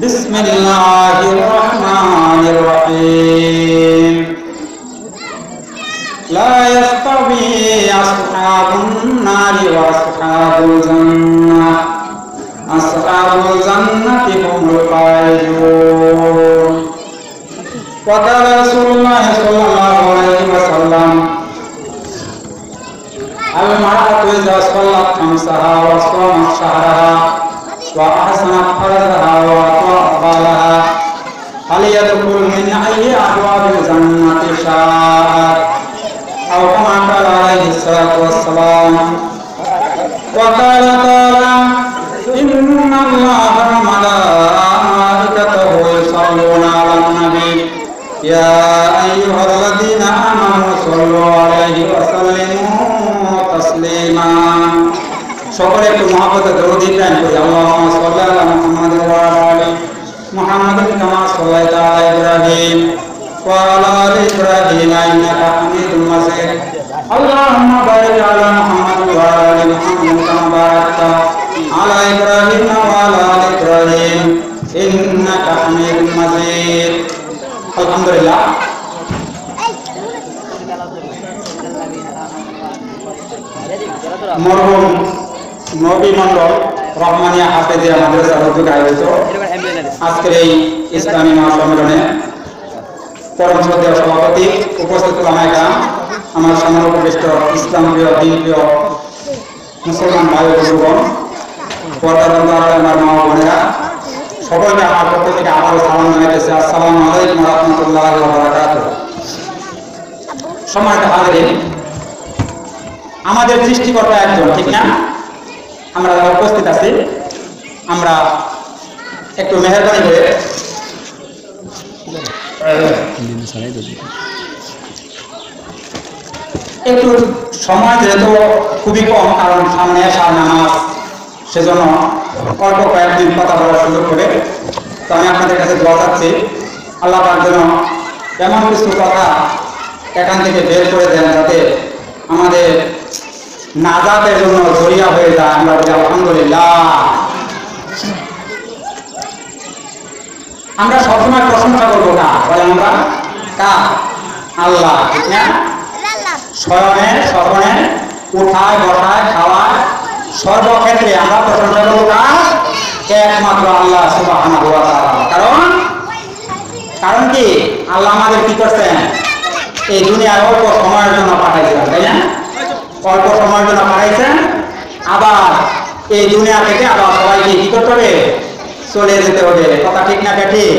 বিসমিল্লাহির রহমানির রহিম। লা ইয়াস্তাবি আসহাবুন নারি ওয়া আসহাবুল জান্নাহ, আসহাবুল জান্নাতি হুমুল ফাইজুন। ওয়া ক্বালা রাসূলুল্লাহ সাল্লাল্লাহু আলাইহি ওয়াসাল্লাম আল মারআতু ইযা সাল্লাত খামসাহা ওয়া সামাত শাহরাহা ওয়া আহসানাত ফারজাহা ওয়া আতাআত বালাহা ফালিয়াদখুল মিন আইয়ি আবওয়াবিল জান্নাতি শাআত আও কামা ক্বালা আলাইহিস সালাতু ওয়াস সালাম। ওয়া ক্বালা তাআলা ইন্নাল্লাহা ওয়া মালাইকাতাহু ইউসাল্লুনা আলান নবী ইয়া আইয়ুহাল্লাযীনা আমানু সাল্লু আলাইহি ওয়া সাল্লিমু তাসলিমা। সকলে একটু মহব্বতে দরুদ ইব্রাহিম করি। আল্লাহুম্মা সাল্লি আলা মুহাম্মাদ ওয়া আলা আলি মুহাম্মাদিন কামা সাল্লাইতা আলা ইব্রাহিম ওয়া আলা আলি ইব্রাহিম ইন্নাকা হামিদুম মাজিদ। আল্লাহুম্মা বারিক আলা মুহাম্মাদ ওয়া আলা আলি মুহাম্মাদ কামা বারাকতা আলা ইব্রাহিম ওয়া আলা আলি ইব্রাহিম ইন্নাকা হামিদুম মাজিদ। আলহামদুলিল্লাহ। মরহুম নবী মন্ডল রহমানিয়া হাফেজিয়া মাদ্রাসার উদ্যোগে আয়োজিত আজকের এই ইসলামী মহাসম্মেলনে পরম শ্রদ্ধেয় সভাপতি, উপস্থিত ওলামায়ে-কেরাম, আমার সামনে উপবিষ্ট ইসলাম প্রিয় দিন প্রিয় মুসলমান ভাই ও বন্ধুগণ, পর্দার আমার মা ও বোনেরা, সকলকে আমার পক্ষ থেকে আবারও সালাম জানাইতেছি। আসসালামু আলাইকুম ওয়া রাহমাতুল্লাহি ওয়া বারাকাতুহু। সম্মানিত হাজিরিন, আমাদের সৃষ্টিকর্তা একজন, ঠিক না? আমরা যারা উপস্থিত আছি, আমরা একটু মেহেরবানি করে একটু সময় যেহেতু খুবই কম, কারণ সামনে আসার নামাজ, সেজন্য অল্প কয়েকদিন কথা বলার সুযোগ করে। তো আমি আপনাদের কাছে দোয়া চাচ্ছি, আল্লাহ পাক যেন এমন কিছু কথা এখান থেকে বের করে দেন যাতে আমাদের নাজাতের জন্য জরিয়া হয়ে যায়। আমরা বলি আলহামদুলিল্লাহ। আমরা সবসময় প্রশংসা করবো কার? বলে আমরা কার? আল্লাহ, ঠিক না? স্মরণে স্মরণে উঠায় বসায় খাওয়ায় সর্বক্ষেত্রে আমরা প্রশংসা করবো কার? একমাত্র আল্লাহ সুবহানাহু ওয়া তাআলা। কারণ কি? আল্লাহ আমাদের কি করছেন? এই দুনিয়ায় অল্প সময়ের জন্য পাঠাইছেন, তাই না? অল্প সময়ের জন্য পাঠাইছেন, আবার এই দুনিয়া থেকে আবার সবাইকে কি করতে হবে? চলে যেতে হবে। কথা ঠিক না ঠিক?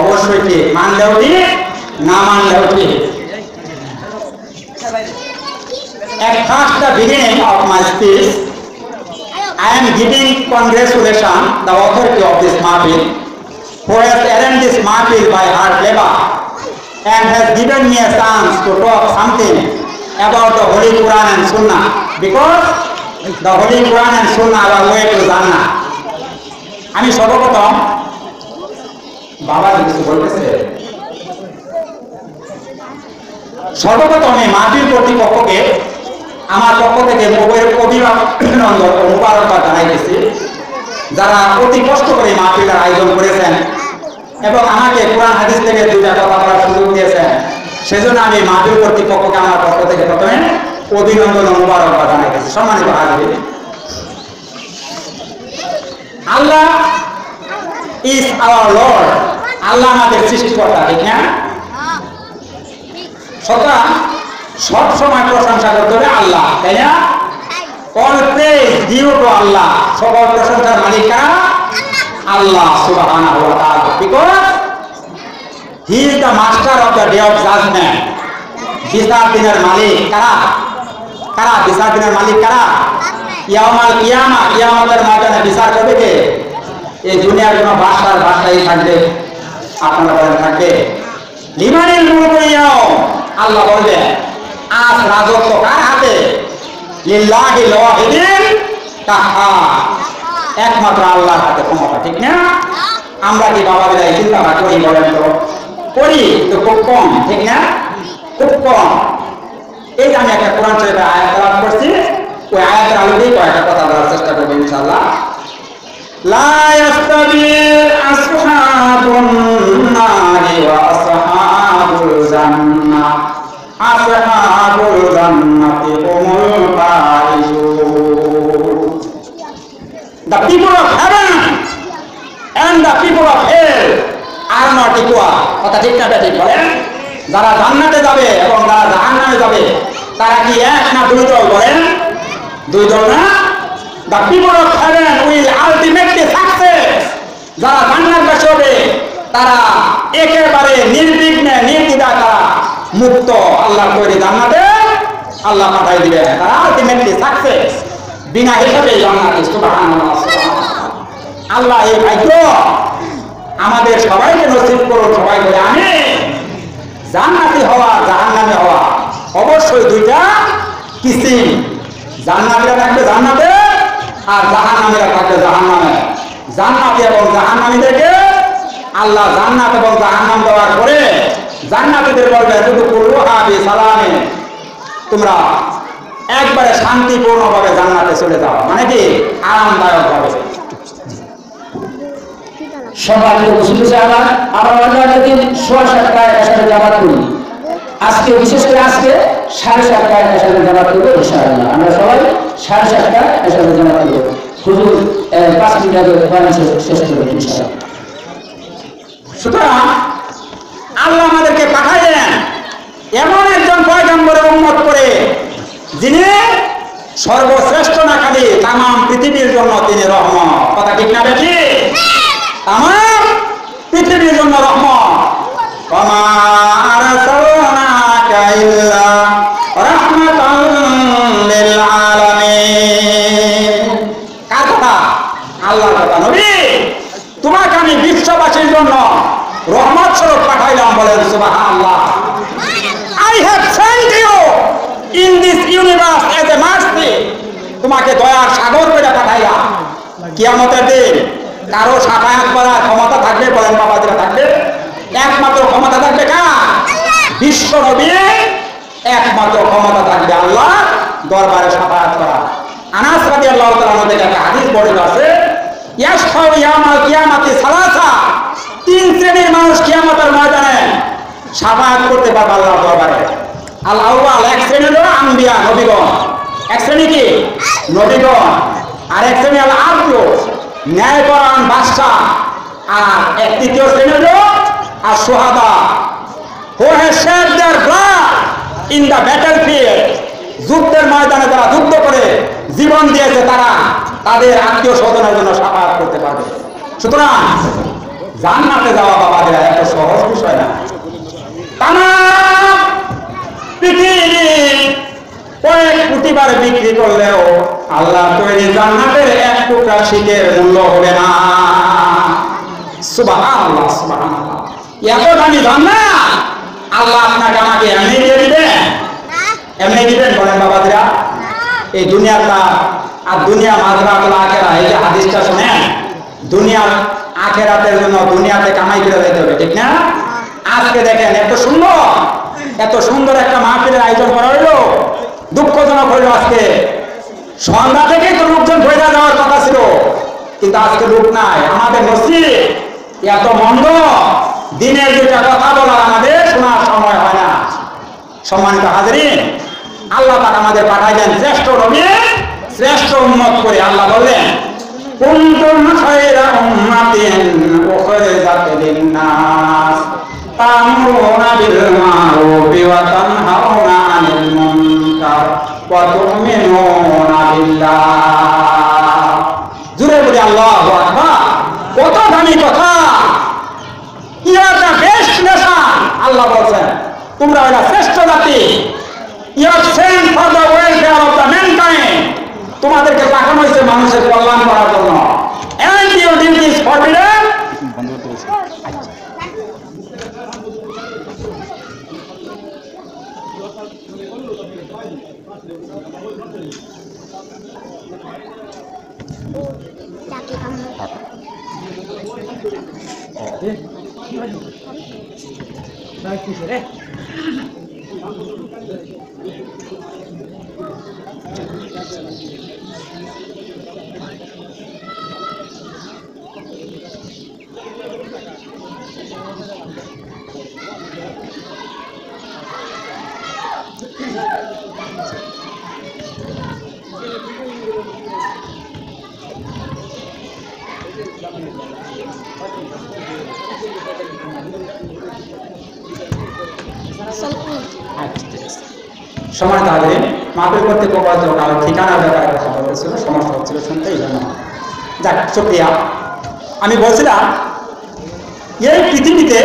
অবশ্যই ঠিক। মানলেও ঠিক, না মানলেও ঠিক। At first the beginning of my speech, I am giving congratulations the authority of this mahfil, who has arranged this mahfil by hard labor and has given me a chance to talk something about the Holy Quran and Sunnah, because the Holy Quran and Sunnah are way to Jannah. আমি সর্বপ্রথম বাবা কিছু বলতেছে, সর্বপ্রথম এই মাহফিল কর্তৃপক্ষকে আমার পক্ষ থেকে অভিনন্দন ও মুবারকবাদ জানাইতেছি, যারা অতি কষ্ট করে মাহফিলের আয়োজন করেছেন এবং আমাকে কোরআন হাদিস থেকে দুইটা কথা বলার সুযোগ দিয়েছেন। সেজন্য আমি মাহফিল কর্তৃপক্ষকে আমার পক্ষ থেকে প্রথমে অভিনন্দন ও মুবারকবাদ জানাইতেছি। সম্মানিত হাজির, আল্লাহ ইজ আওয়ার লর্ড। আল্লাহ আমাদের সৃষ্টিকর্তা, ঠিক না? সুতরাং সব সময় প্রশংসা করতে হবে আল্লাহ, তাই না? All praise due to Allah. সকল প্রশংসার মালিক কারা? আল্লাহ সুবহানাহু ওয়া তাআলা, because he is the master of the day of judgement. বিচার দিনের মালিক কারা? কারা বিচার দিনের মালিক কারা? ইয়াউমাল কিয়ামা, কিয়ামতের ময়দানে বিচার করবে কে? এই দুনিয়ার কোনো বাদশাহী থাকবে? আপনারা বলেন থাকবে? লিমানিল মুলকু ইয়াউম, আল্লাহ বলবেন আজ রাজত্ব কার হাতে? লিল্লাহিল ওয়াহিদিল কাহ্হার, একমাত্র আল্লাহর হাতে ক্ষমতা, ঠিক না? আমরা কি বাবাদের এই চিন্তা করি? বলেন তো করি তো খুব কম, ঠিক না? খুব কম। এই যে আমি একটা কোরআন শরীফের আয়াত তেলাওয়াত করছি, ওই আয়াতের আলোকেই কয়েকটা কথা বলার চেষ্টা করবো ইনশাআল্লাহ। লা ইয়াস্তাবি আসহাবুন and the people of hell are not equal. কথা ঠিক না ঠিক বলেন? যারা জান্নাতে যাবে এবং যারা জাহান্নামে যাবে তারা কি এক না দুই দল বলেন? দুই দল না? The people of heaven will ultimately success. যারা জান্নাতবাসী হবে তারা একেবারে নির্বিঘ্নে নির্দ্বিধায় তারা মুক্ত আল্লাহর তৈরি জান্নাতে আল্লাহ পাঠাই দিবেন। তারা আলটিমেটলি সাকসেস বিনা হিসাবে জান্নাতে। সুবহানাল্লাহ। আল্লাহ এই ভাগ্য আমাদের সবাইকে নসিব করুন, সবাই বলে আমিন। জান্নাতি হওয়া জাহান্নামে হওয়া অবশ্যই দুইটা কিসিম। জান্নাতীরা থাকবে জান্নাতে আর জাহান্নামীরা থাকবে জাহান্নামে। জান্নাতি এবং জাহান্নামীদেরকে আল্লাহ জান্নাত এবং জাহান্নাম দেওয়ার পরে জান্নাতীদের বলবে দুখুলুহা বিসালামে, তোমরা একবারে শান্তিপূর্ণভাবে জান্নাতে চলে যাও, মানে কি আরামদায়ক ভাবে। সবাই আমরা সোয়া 7টায় একসাথে জামাত করি। আজকে বিশেষ করে আজকে 7:30টায় একসাথে জামাত করবো ইনশাআল্লাহ। আমরা সবাই 7:30টায় একসাথে জামাত করবো। হুজুর 5 মিনিট আগে বয়ান শেষ করবেন ইনশাআল্লাহ। সুতরাং আল্লাহ আমাদেরকে পাঠাইলেন এমন একজন পয়গম্বরের উম্মত করে যিনি সর্বশ্রেষ্ঠ না খালি তাম পৃথিবীর জন্য তিনি রহমত। কথা ঠিক না বেশি? তাম পৃথিবীর জন্য রহমত। ওমা আরসালনাকা ইল্লা রাহমাতাল লিল আলামিন। কার কথা? আল্লাহর কথা। নবী তোমাকে আমি বিশ্ববাসীর জন্য রহমত স্বরূপ পাঠাইলাম, বলেন সুবহানাল্লাহ। I have sent you in this universe as a mercy. তোমাকে দয়ার সাগর করে পাঠাইলাম। কিয়ামতের দিন কারো সাফায়াত করার ক্ষমতা থাকবে? বলেন বাবাজিরা, থাকবে? একমাত্র ক্ষমতা থাকবে কার? বিশ্ব নবী একমাত্র ক্ষমতা থাকবে আল্লাহ দরবারে সাফায়াত করা। আনাস রাদিয়াল্লাহু তাআলা থেকে একটা হাদিস বর্ণিত আছে, ইয়াশফাউ ইয়াউমাল কিয়ামাতি সালাসা, 3 শ্রেণীর মানুষ কিয়ামতের ময়দানে সাফায়াত করতে পারবে আল্লাহর দরবারে। আল আউয়াল, এক শ্রেণী হলো আম্বিয়া নবীগণ, এক শ্রেণী কি নবীগণ, আর এক শ্রেণী হলো আদল ন্যায়পরায়ণ বাদশা, আর এক তৃতীয় শ্রেণী হলো আর সুহাদা who have shed their blood in the battlefield. যুদ্ধের ময়দানে যারা যুদ্ধ করে জীবন দিয়েছে তারা তাদের আত্মীয় স্বজনের জন্য সাফায়াত করতে পারবে। সুতরাং জান্নাতে যাওয়া বাবাদের এত সহজ বিষয় না। তামাম পৃথিবী কয়েক কোটি বার বিক্রি করলেও আল্লাহ তৈরি জান্নাতের এক টুকরা শীতের মূল্য হবে না। সুবহানাল্লাহ, সুবহানাল্লাহ। এত দামি জান্নাত আল্লাহ আপনাকে আমাকে এমনি দিয়ে দিবেন? এমনি দিবেন? বলেন বাবাদিরা, এই দুনিয়াটা আর দুনিয়া মাজরাতুল আখিরা, এই যে হাদিসটা শুনেন, দুনিয়ার আখিরাতের জন্য দুনিয়াতে কামাই করে যেতে হবে, ঠিক না? আজকে দেখেন এত সুন্দর একটা মাহফিলের আয়োজন করা হইলো, দুঃখজনক হইলো আজকে সন্ধ্যা থেকেই তো লোকজন ভরে যাওয়ার কথা ছিল, কিন্তু আজকে লোক নাই। আমাদের মসজিদ এত মন্দ, দিনের দুটা কথা বলার আমাদের শোনার সময় হয় না। সম্মানিত হাজিরিন, আল্লাহ পাক আমাদের পাঠাইলেন শ্রেষ্ঠ নবী, শ্রেষ্ঠ উম্মত করে। আল্লাহ বললেন কুনতুম খায়রা উম্মাতিন উখরিজাত লিন-নাস তা'মুরুনা বিল মা'রুফি ওয়া তানহাউনা আনিল মুনকার ওয়া তু'মিনুনা বিল্লাহ। জোরে বলি আল্লাহু আকবার। কত দামি কথা! You are the best nation. আল্লাহ বলেন তোমরা হলো শ্রেষ্ঠ জাতি। You are sent for the welfare of the mankind. তোমাদেরকে পাঠানো হয়েছে মানুষের কল্যাণ করার জন্য। And you did this forbidden. সময় তাদের মাহফিল কর্তৃপক্ষ কারো ঠিকানার ব্যাপারে কথা বলতেছিল, সমস্যা হচ্ছিল শুনতে, এই জন্য। যাক, শুকরিয়া। আমি বলছিলাম এই পৃথিবীতে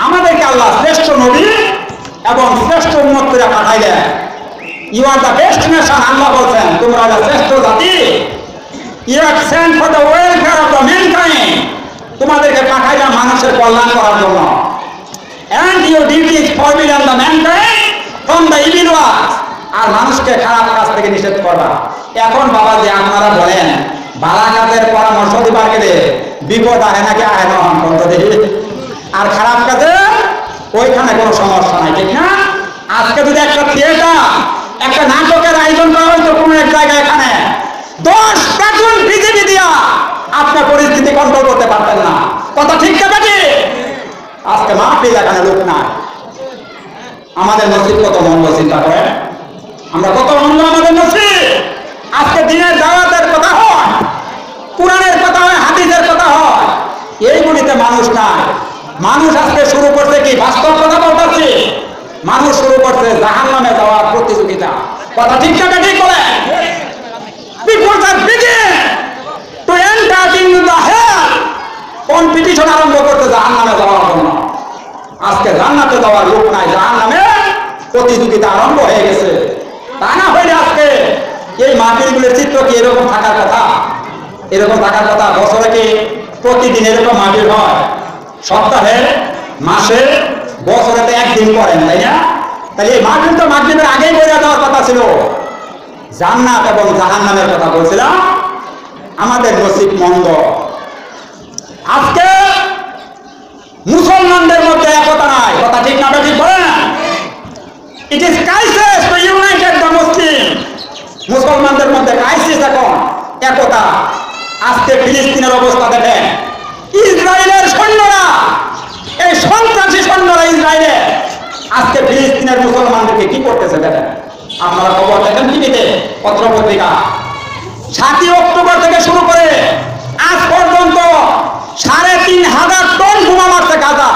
আমাদেরকে আল্লাহ শ্রেষ্ঠ নবী এবং শ্রেষ্ঠ উম্মত করে পাঠাইলেন। You are the best nation, আল্লাহ বলছেন তোমরা শ্রেষ্ঠ জাতি। You are sent for the welfare of the mankind, তোমাদেরকে পাঠাইলাম মানুষের কল্যাণ করার জন্য। And your duty is forbidden the mankind from the evil works, আর মানুষকে খারাপ কাজ থেকে নিষেধ করবা। এখন বাবা যে আপনারা বলেন ভালো কাজের পরামর্শ দিবার গেলে বিপদ আহে নাকি আহে না বলতে দেখি, আর খারাপ কাজে ওইখানে কোনো সমস্যা নাই, ঠিক না? আজকে যদি একটা থিয়েটার, একটা নাটকের আয়োজন করা হয়তো কোনো এক জায়গায়, এখানে 10 প্লাটুন বিজেপি দিয়া আপনার পরিস্থিতি কন্ট্রোল করতে পারতেন না। কথা ঠিক না বেটি? আজকে মাহফিল, এখানে লোক নাই। আমাদের নসিব কত মঙ্গল চিন্তা করেন, আমরা কত মঙ্গল আমাদের নসিব। আজকে দিনের দাওয়াতের কথা হয়, কোরআনের কথা হয়, হাদিসের কথা হয়, এইগুলিতে মানুষ নাই। মানুষ আজকে শুরু করছে কি, বাস্তব কথা বলতেছি, মানুষ শুরু করছে জাহান্নামে যাওয়ার প্রতিযোগিতা। কথা ঠিক না ঠিক বলে? People are beginning to enter into the hell, competition আরম্ভ করতে জাহান্নামে যাওয়ার জন্য। আজকে জান্নাতে যাওয়ার লোক নাই, জাহান্নামে প্রতিযোগিতা আরম্ভ হয়ে গেছে। তা না হইলে আজকে এই মাহফিলগুলোর চিত্র কি এরকম থাকার কথা? এরকম থাকার কথা? বছরে কি প্রতিদিন এরকম মাহফিল হয়? সপ্তাহে, মাসে, বছরে তো একদিন করেন, তাই না? তাহলে এই মাহফিল তো মাগরিবের আগেই বলে দেওয়ার কথা ছিল। জান্নাত এবং জাহান্নামের কথা বলছিলাম। আমাদের নসিব মন্দ। আজকে মুসলমানদের মধ্যে একতা নাই। কথা ঠিক না ঠিক বলেন? It is crisis to united the Muslim. মুসলমানদের মধ্যে ক্রাইসিস এখন, একতা। আজকে ফিলিস্তিনের অবস্থা দেখেন, ইসরায়েলের সৈন্যরা, এই সন্ত্রাসী সৈন্যরা ইসরায়েলে আজকে ফিলিস্তিনের মুসলমানদেরকে কি করতেছে দেখেন। আপনারা খবর দেখেন টিভিতে, পত্র পত্রিকা। 7 অক্টোবর থেকে শুরু করে আজ পর্যন্ত 3,500 টন বোমা মারছে গাজা।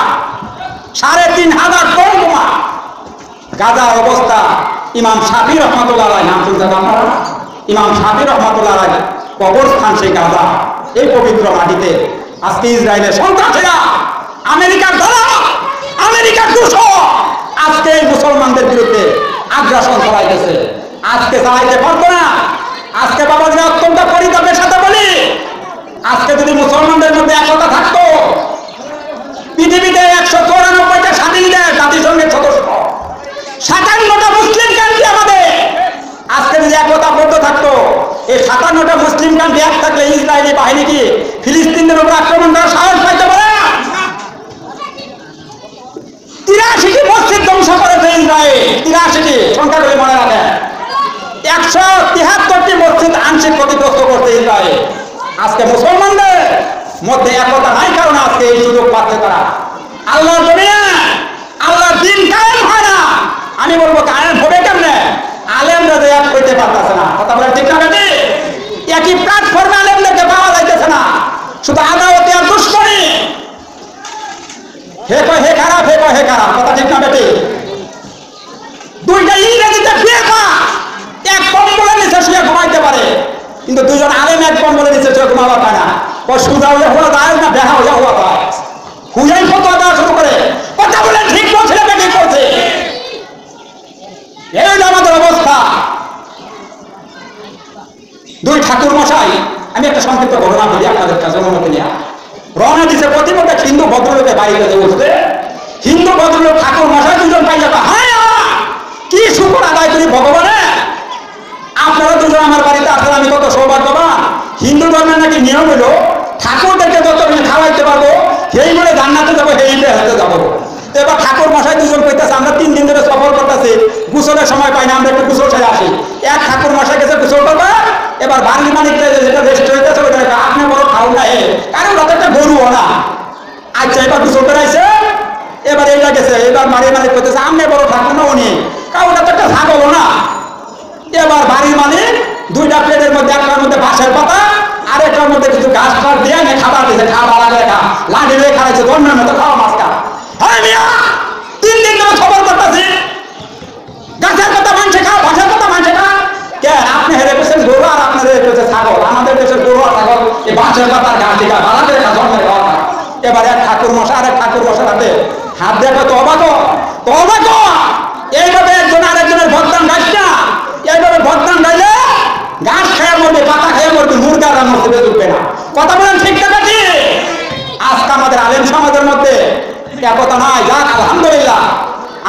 3,500 টন বোমা। গাজার অবস্থা, ইমাম শাফি রহমাতুল্লাহ আলাইহি, নাম শুনছেন আপনারা? ইমাম শাফি রহমাতুল্লাহ আলাইহি কবরস্থান সেই গাজা, এই পবিত্র মাটিতে আজকে ইসরায়েলের সন্ত্রাসীরা, আমেরিকার দ্বারা, আমেরিকার দূষণ আজকে এই মুসলমানদের বিরুদ্ধে আগ্রাসন চালাইতেছে। আজকে চালাইতে পারতো না। আজকে বাবাজি অত্যন্ত পরিতাপের সাথে বলি, আজকে যদি মুসলমানদের মধ্যে একতা থাকতো, পৃথিবীতে 194টা স্বাধীন দেশ, জাতিসংঘের সদস্য, 57টা মুসলিম কান্ট্রি আমাদের, আজকে যদি একতাবদ্ধ থাকতো, এই 57টা মুসলিম কান্ট্রি এক থাকলে ইসরায়েলি বাহিনী কি ফিলিস্তিনের উপর আক্রমণ করার সাহস পাইতে পারে? 83টি মসজিদ ধ্বংস করেছে ইসরায়েল। 83টি, সংখ্যাগুলি মনে রাখেন। 173টি মসজিদ আংশিক ক্ষতিগ্রস্ত করছে ইসরায়েল। আজকে মুসলমানদের মধ্যে একতা নাই, কারণ আজকে এই সুযোগ পাচ্ছে তারা। আল্লাহর দুনিয়া, আল্লাহর দিন কায়েম হয় না। আমি বলবো কায়েম হবে কেমনে? আলেমরা যে এক হইতে পারতেছে না। কথা বলে ঠিক না বেটি? একই প্ল্যাটফর্মে আলেমদেরকে পাওয়া যাইতেছে না, শুধু আদাওয়াতে আর দুশ্মনী। হে কয় হে খারাপ, হে কয় হে খারাপ। কথা ঠিক না বেটি? দুইটা ইংরেজিতে বেপা, এক কম্বলের নিচে শুয়ে ঘুমাইতে পারে, কিন্তু দুজন আলেম এক কম্বলের নিচে শুয়ে ঘুমাবার পায় না। ও সুজা হইয়া হওয়া যায় না, বেহা হইয়া হওয়া যায়। হুজাই ফতোয়া দেওয়া শুরু করে। কথা বলে ঠিক বলছে না বেটি করছে। এই হলো আমাদের অবস্থা। দুই ঠাকুর মশাই, আমি একটা সংক্ষিপ্ত ঘটনা বলি আপনাদের কাছে অনুমতি নিয়ে। রওনা দিছে প্রতিমধ্যে হিন্দু ভদ্রলোকের বাড়িতে যে উঠতে, হিন্দু ভদ্রলোক ঠাকুর মশাই দুজন পাই যাবে। হ্যাঁ, কি শুকর আদায় করি ভগবানে, আপনারা দুজন আমার বাড়িতে আসলে আমি কত সৌভাগ্যবান। হিন্দু ধর্মের নাকি নিয়ম হলো ঠাকুরদেরকে যত খাওয়াইতে পারবো, সেই বলে জান্নাতে যাবো, সেই বেহেশতে যাবো। এবার ঠাকুর মশাই দুজন কইতেছে, আমরা 3 দিন ধরে সফর করতেছি, গোসলের সময় পাই না, আমরা একটু গোসল সেরে আসি। এক ঠাকুর মশাই গেছে গোসল করবে, এবার বাড়ির মালিক যেটা রেস্ট হইতেছে ওইটা আপনি বড় খাও না, কারণ ওটা একটা গরুও না। আচ্ছা, এবার গোসল করে আইছে, এবার এইটা গেছে, এবার বাড়ির মালিক করতেছে আপনি বড় ঠাকুর না উনি, কারণ ওটা তো একটা ছাগলও না। এবার বাড়ির মালিক 2টা প্লেটের মধ্যে, একটার মধ্যে বাঁশের পাতা আর একটার মধ্যে কিছু ঘাস টাস দিয়ে খাবার দিয়েছে। খাওয়া লাগে লাঠি দিয়ে খাওয়াইছে, ধর্মের মতো খাওয়া মাছটা। হ্যাঁ মিয়া, 3 দিন ধরে খবর করতেছি, গাছের পাতা মানুষে আপনাদের দেশে ছাগল, আমাদের দেশের গরু ছাগল এই বাঁশের পাতার ঘাস দিকা বাড়াতে একটা জন্মের খাওয়া খায়। এবার এক ঠাকুর মশা আর এক ঠাকুর মশার হাতে হাত দেখো তো অবাক এইভাবে একজন আরেকজনের ভদ্রান গাছ না, এইভাবে ভদ্রান গাইলে ঘাস খেয়ে মরবে, পাতা খেয়ে মরবে, মুরগারা মরতে ঢুকবে না। কথা বলেন ঠিক না ঠিক? আজকে আমাদের আলেম সমাজের মধ্যে একতা নাই। যাক আলহামদুলিল্লাহ,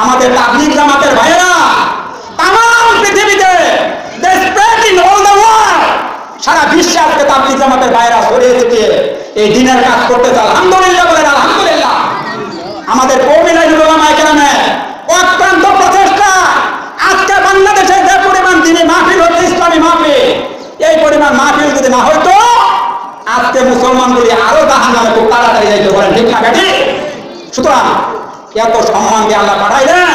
আমাদের তাবলীগ জামাতের ভাইয়েরা তামাম পৃথিবীতে সারা বিশ্বে আজকে তাবলীগ জামাতের ভাইয়েরা ছড়িয়ে ছিটিয়ে এই দিনের কাজ করতেছে। আলহামদুলিল্লাহ বলেন আলহামদুলিল্লাহ। আমাদের কওমি উলামায়ে কেরামের অত্যন্ত প্রচেষ্টা আজকে বাংলাদেশে যে পরিমাণ দিনী মাহফিল হচ্ছে, ইসলামী মাহফিল, এই পরিমাণ মাহফিল যদি না হইতো আজকে মুসলমানগুলি আরো জাহান্নামে খুব তাড়াতাড়ি যাইতে পারেন, ঠিক না বেটি? সুতরাং এত সম্মান দিয়ে আল্লাহ পাঠাইলেন।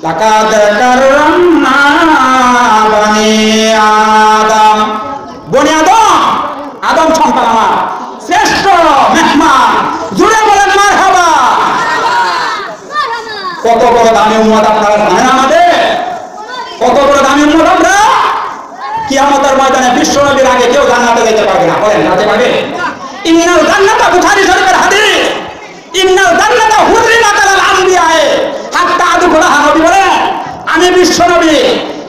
লাকাদ কাররামনা বনি আদম, বনি আদম, আদম সন্তান আমার শ্রেষ্ঠ মেহমান, জুড়ে বলেন মারহাবা। কত বড় দামি উম্মত আপনারা জানেন? আমাদের কত বড় দামি উম্মত আমরা। কিয়ামতের ময়দানে বিশ্ব নবীর আগে কেউ জান্নাতে যেতে পারবে না। বলেন যেতে পারবে? ইন্নাল জান্নাতা, বুখারী শরীফের হাদিস, ইন্নাল জান্নাতা হুররিমাত আলাল আমবিয়া হাত্তা আদখুলাহা। নবী বলেন আমি বিশ্ব নবী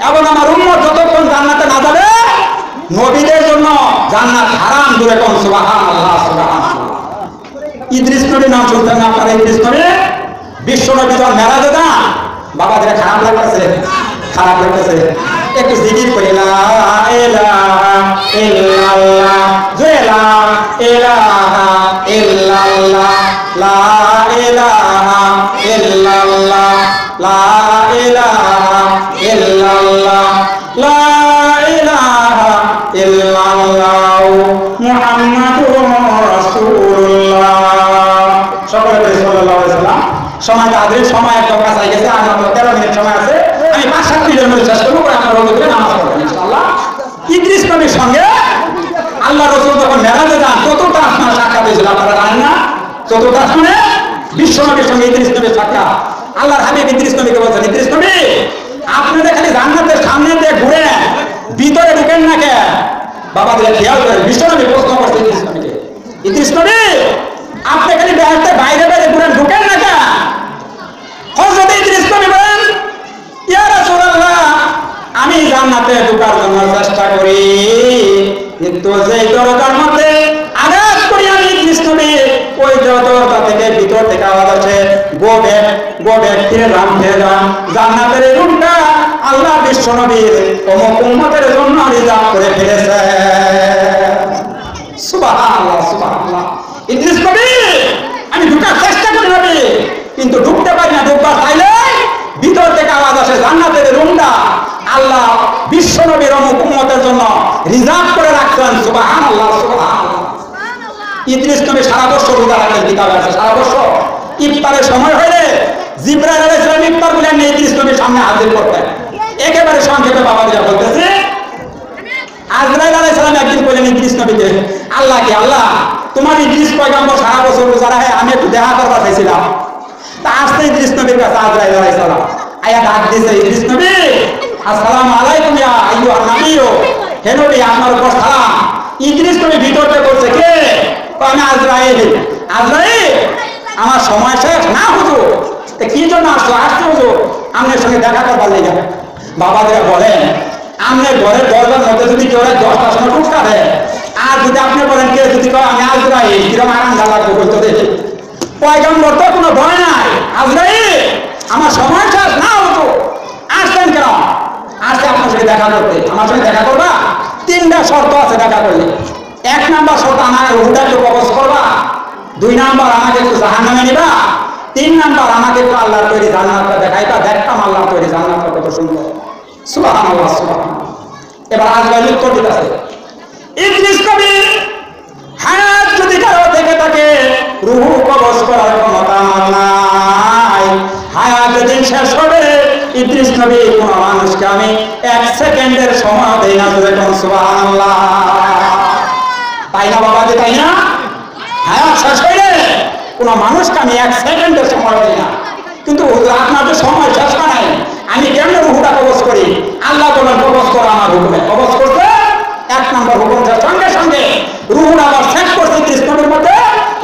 এবং আমার উম্মত যতক্ষণ জান্নাতে না যাবে নবীদের জন্য জান্নাত হারাম। জোরে কোন সুবহানাল্লাহ, সুবহানাল্লাহ। ইদ্রিস নবীর নাম শুনতেন না আপনারা? ইদ্রিস নবী বিশ্ব নবী যখন মেরাজে যান, বাবাদের খারাপ লাগতেছে, খারাপ লাগতেছে, একটু জিকির করি লা ইলাহা ইল্লাল্লাহ, লা ইলাহা ইল্লাল্লাহ, লা ইলাহা ইল্লাল্লাহ, লা ইলাহা ইল্লাল্লাহ, লা ইলাহা ইল্লাল্লাহ মুহাম্মাদুর রাসূলুল্লাহ। সকলে বলি সাল্লাল্লাহু আলাইহি ওয়াসাল্লাম। সময় তাদের সময় একদম কাছে গেছে, আর মাত্র 13 মিনিট সময় আছে। আমি 5-7 মিনিটের মধ্যে শেষ করবো, আপনারা রোজা করে নামাজ পড়বেন ইনশাআল্লাহ। ইদ্রিস নবীর সঙ্গে আল্লাহ রাসূল যখন মেরাজে যান, চতুর্থ আসমানে সাক্ষাৎ হয়েছিল, আপনারা জানেন না? চতুর্থ আসমানে বিশ্ব নবীর সঙ্গে ইদ্রিস নবীর সাক্ষাৎ। আল্লাহর হাবিব ইদ্রিস নবীকে বলছেন, ইদ্রিস নবী আপনাদের খালি জান্নাতের সামনে দিয়ে ঘুরে ভিতরে ঢুকেন না কে? বাবাদের খেয়াল করেন, বিশ্ব নবী প্রশ্ন করছে ইদ্রিস নবীকে, ইদ্রিস নবী আপনি খালি বেহেশতে বাইরে বাইরে ঘুরেন, ঢুকেন না কে? হযরত ইদ্রিস নবী বলেন, ইয়া রাসূলুল্লাহ আমি জান্নাতে ঢোকার জন্য চেষ্টা করি, কিন্তু যে দরজার মধ্যে আঘাত করি আমি ইদ্রিস নবী, ওই দরজা থেকে ভিতর থেকে আওয়াজ আসে, গো ব্যাক ফিরে যান। জান্নাতের রুমটা আল্লাহ বিশ্ব নবীর অমুক উম্মতের জন্য রিজার্ভ করে ফেলেছে। সুবহানাল্লাহ, সুবহানাল্লাহ। ইদ্রিস নবী আমি ঢোকার চেষ্টা করি নবী, কিন্তু ঢুকতে পারি না। ঢুকবার চাইলে ভিতর থেকে আওয়াজ আসে, জান্নাতের রুমটা আল্লাহ বিশ্ব নবীর অমুক উম্মতের জন্য রিজার্ভ করে রাখছেন। সুবহানাল্লাহ, সুবহানাল্লাহ। ইদ্রিস নবী সারা বছর রোজা রাখেন, কিতাবে আছে সারা বছর ইফতারের সময় হলে জিবরাইল আলাইহিস সালাম ইফতার বলে নিয়ে ইদ্রিস নবীর সামনে হাজির করতেন। একেবারে সংক্ষেপে বাবা দিয়া বলতেছে, আজরাইল আলাইহিস সালাম একদিন বললেন ইদ্রিস নবীকে, আল্লাহ কি আল্লাহ তোমার ইদ্রিস পয়গম্বর সারা বছর রোজা রাখে, আমি একটু দেখা করবার চাইছিলাম। তা আসতে ইদ্রিস নবীর কাছে আজরাইল আলাইহিস সালাম আয়া ডাক দিয়েছে, ইদ্রিস নবী আসসালামু আলাইকুম ইয়া আইয়ুহান নাবিয়্যু, হে নবী আপনার উপর সালাম। ইদ্রিস নবী ভিতরতে বলছে, কে? আমি আজরাইল। আজরাইল আমার সময় শেষ না হুজুর। কি জন্য আসছো? আসছো হুজুর আপনার সঙ্গে দেখা করবার লেগে। বাবাদের বলেন আপনার ঘরের দরজার মধ্যে যদি কেউ 10টার সময় টুকটা দেয়, আর যদি আপনি বলেন কে, যদি কেউ আমি আজরাইল, কিরকম আরাম লাগবে বলতে দেখি। পয়গম্বর তো কোনো ভয় নাই, আজরাইল আমার সময় শেষ না হুজুর। আসলেন কেন? আসতে আপনার সঙ্গে দেখা করতে। আমার সঙ্গে দেখা করবা? 3টা শর্ত আছে দেখা করলে। 1 নাম্বার শর্ত আমার রুহুটা একটু কবজ করবা, 2 নাম্বার আমাকে একটু জাহান্নামে নিবা, 3 নাম্বার আমাকে একটু আল্লাহর তৈরি জান্নাতটা দেখাইবা, দেখতাম আল্লাহর তৈরি জান্নাতটা কত সুন্দর। সুবহানাল্লাহ, সুবহানাল্লাহ। এবার আজরাইল উত্তর দিতেছে, ইদ্রিস নবী হায়াত যদি কারো থেকে থাকে রুহু কবজ করার ক্ষমতা নাই। হায়াত যেদিন শেষ হবে ইদ্রিস নবী কোন মানুষকে আমি 1 সেকেন্ডের সময় দেই না। সুবহানাল্লাহ। তাই না বাবা, তাই না? হায়াত শেষ হইলে কোন মানুষকে আমি 1 সেকেন্ডের সময় দেই না। কিন্তু আপনার তো সময় শেষ নাই, আমি কেমন রুহুটা কবজ করি? আল্লাহ বলেন কবজ করো আমার হুকুমে। কবজ করতে এক নম্বর হুকুম সঙ্গে সঙ্গে রুহুল আবার শেষ করছে ইদ্রিস নবীর মধ্যে,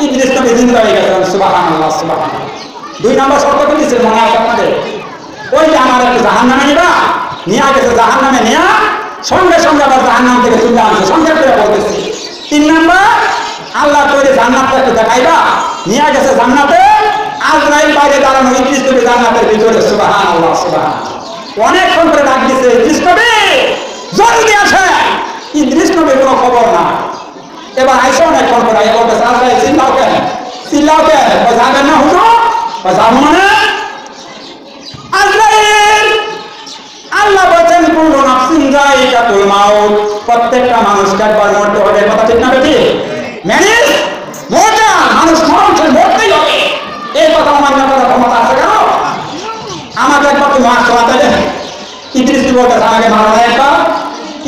ইদ্রিস নবী জিন্দা হয়ে গেছেন। সুবহানাল্লাহ সুবহানাল্লাহ। 2 নম্বর শর্ত কি দিয়েছিল মনে আছে আপনাদের? ওই যে আমার একটু জাহান্নামে নিবা, নিয়ে গেছে জাহান্নামে, নিয়ে সঙ্গে সঙ্গে আবার জাহান্নাম থেকে তুলে আনছে, সঙ্গে করে বলতেছি। 3 নম্বর আল্লাহ তৈরি জান্নাতটা একটু দেখাইবা, নিয়ে গেছে জান্নাতে, আজরাইল বাইরে দাঁড়ানো, ইদ্রিস নবী জান্নাতের ভিতরে। সুবহানাল্লাহ সুবহানাল্লাহ। অনেকক্ষণ করে ডাক দিছে, ইদ্রিস নবী জলদি আসে। ইদ্রিস নবীর কোনো খবর না। এবার আইসা অনেকক্ষণ করে বলতেছে, আজরাইল চিল্লাও কেন, চিল্লাও কেন? যাবেন না হুজুর? যাবো মানে আজরাইল, আল্লাহ বলেছেন কুল্লু নাফসিন যায়িকাতুল মাউত, প্রত্যেকটা মানুষকে একবার মরতে হবে। কথা ঠিক না বেটি? ম্যানেজ মরতে, মানুষ মরছে, মরতেই হবে। এই কথা অমান্য করার ক্ষমতা আছে কেন? আমাকে একবার তুমি মার শোনাতে দেন। ইদ্রিস নবী বলতেছে আমাকে মারা যায় একবার।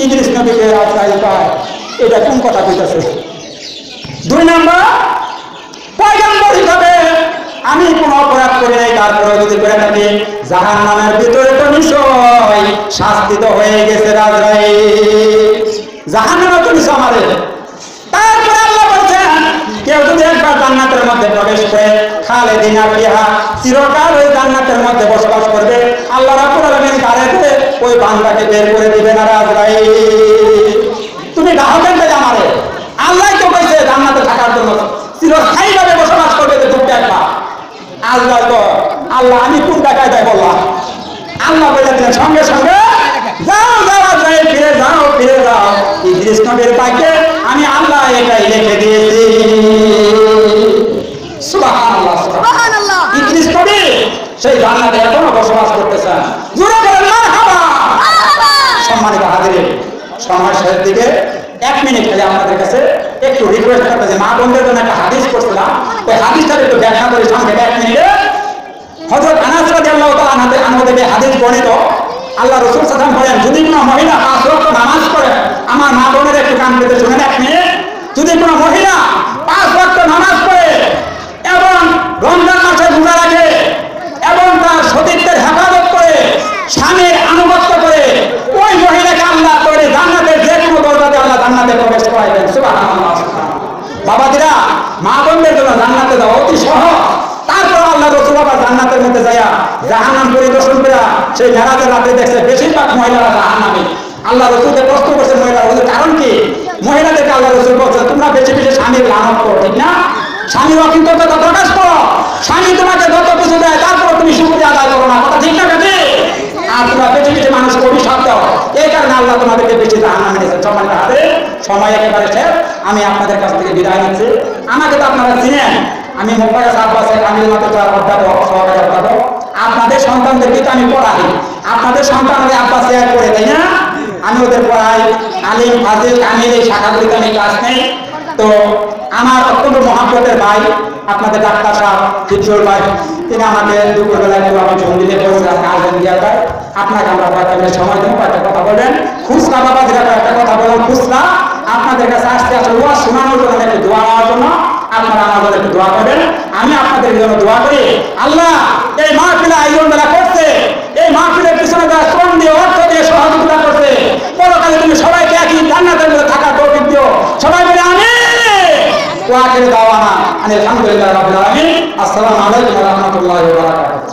ইদ্রিস নবীকে আজরাইল পায়, এটা কোন কথা কইতেছে? 2 নম্বর পয়গম্বর হিসাবে আমি কোনো অপরাধ করি নাই, তারপরে যদি করে থাকি জাহান্নামের ভিতরে তো নিশ্চয় শাস্তি তো হয়ে গেছে। আজরাইল জাহান্নামে তো নিশ্চয় আমাদের। তারপরে আল্লাহ বলছেন কেউ যদি একবার জান্নাতের মধ্যে প্রবেশ করে খালিদিনা ফিহা, চিরকাল ওই জান্নাতের মধ্যে বসবাস করবে, আল্লাহ রাব্বুল আলামিন তারে ওই বান্দাকে বের করে দিবেন। আর আজরাইল তুমি ডাকবেন তাই আমারে, আল্লাহ তো কইছে জান্নাতে থাকার জন্য চিরস্থায়ীভাবে বসবাস করবে, যে তুমি একবার। আজরাইল তো আল্লাহ আমি কোন টাকায় দেয় বললাম, আল্লাহ বলে দিলেন সঙ্গে সঙ্গে যাও যাও আজরাইল, ফিরে যাও ফিরে যাও। ইদ্রিস নবীর পাকে আমি আল্লাহ এটাই লিখে দিয়েছি। সুবহানাল্লাহ সুবহানাল্লাহ। ইদ্রিস নবী সেই জান্নাতে এখনো বসবাস করতেছেন। জোরে বলেন মারহাবা। সম্মানিত হাজিরিন, সময় শেষের দিকে 1 মিনিট খালি আপনাদের কাছে একটু রিকোয়েস্ট করতে, যে মা বোনদের জন্য একটা হাদিস করছিলাম, ওই হাদিসটা একটু ব্যাখ্যা করে সংক্ষেপে 1 মিনিটে। হযরত আনাস রাদিয়াল্লাহু তাআলা আনহু থেকে হাদিস বর্ণিত, আল্লাহ রাসূল সাল্লাল্লাহু আলাইহি ওয়াসাল্লাম বলেন, যদি কোনো মহিলা 5 ওয়াক্ত নামাজ পড়ে, আমার মা বোনের একটু কান পেতে শুনেন 1 মিনিট, যদি কোনো মহিলা 5 ওয়াক্ত নামাজ পড়ে এবং রমজান মাসে রোজা রাখে এবং তার সতীত্বের হেফাজত করে, স্বামীর আনুগত্য করে, ওই মহিলাকে আল্লাহ করে জান্নাতের যে কোনো দরজাতে আল্লাহ জান্নাতে প্রবেশ করাইবেন। সুবহানাল্লাহ সুবহানাল্লাহ। বাবাদিরা, মা বোনদের জন্য জান্নাতে যাওয়া অতি সহজ। তারপর আল্লাহ রাসূল আবার জান্নাতের মধ্যে যাইয়া জাহান্নাম পরিদর্শন করে সেই মেরাজের রাতে দেখছে বেশিরভাগ মহিলারা জাহান্নামে। আল্লাহ রাসূলকে প্রশ্ন করছে মহিলারা, ওদের কারণ কি? মহিলাদেরকে আল্লাহ রাসূল বলছে, তোমরা বেশি বেশি স্বামীর লানত করো, ঠিক না? স্বামীর অকৃতজ্ঞতা প্রকাশ করো, স্বামী তোমাকে যত কিছু দেয় তারপর তুমি শুকরিয়া আদায় করো না। কথা ঠিক না বেশি? আর তোমরা বেশি বেশি মানুষকে অভিশাপ দাও, এই কারণে আল্লাহ তোমাদেরকে বেশি জাহান্নামে নিয়েছে। সম্মানিত হাজির, সময় একেবারে শেষ, আমি আপনাদের কাছ থেকে বিদায় নিচ্ছি। আমাকে তো আপনারা চিনেন, আমি মোফাজ্জল আব্বাসের আমির মাদ্রাসার অধ্যাপক, সহকারী অধ্যাপক। আপনাদের সন্তানদেরকে তো আমি পড়াই, আপনাদের সন্তানদের আব্বাস শেয়ার করে, তাই না? আমি ওদের পড়াই, আলিম ফাজিল কামিল এই শাখাগুলিতে আমি ক্লাস নেই। তো আমার অত্যন্ত মহাব্বতের ভাই আপনাদের ডাক্তার সাহেব চিত্র ভাই, তিনি আমাকে দুপুরবেলা একটু আমি জঙ্গিতে বলছিলাম কাজের দিয়ে পাই, আপনাকে আমরা কয়েকটা সময় দেবো, কয়েকটা কথা বলবেন। খুচরা বাবা যেটা কয়েকটা কথা বলুন, খুচরা আপনাদের কাছে আসতে আসলে ওয়া শোনানোর জন্য, একটু দোয়া নেওয়ার জন্য আপনারা আমাদের একটু দোয়া করবেন। আমি আপনাদের জন্য দোয়া করি, আল্লাহ এই মাহফিল আয়োজন যারা করছে, এই মাহফিলের পিছনে যারা শ্রম দিয়ে অর্থ দিয়ে সহযোগিতা করছে, পরকালে তুমি সবাইকে একই জান্নাতের মধ্যে থাকার তৌফিক দিও। সবাই বলে আমিন। ওয়া আখিরু দাওয়ানা আলহামদুলিল্লাহি রাব্বিল আলামিন। আসসালামু আলাইকুম ওয়া রাহমাতুল্লাহি ওয়া বারাকাতুহু।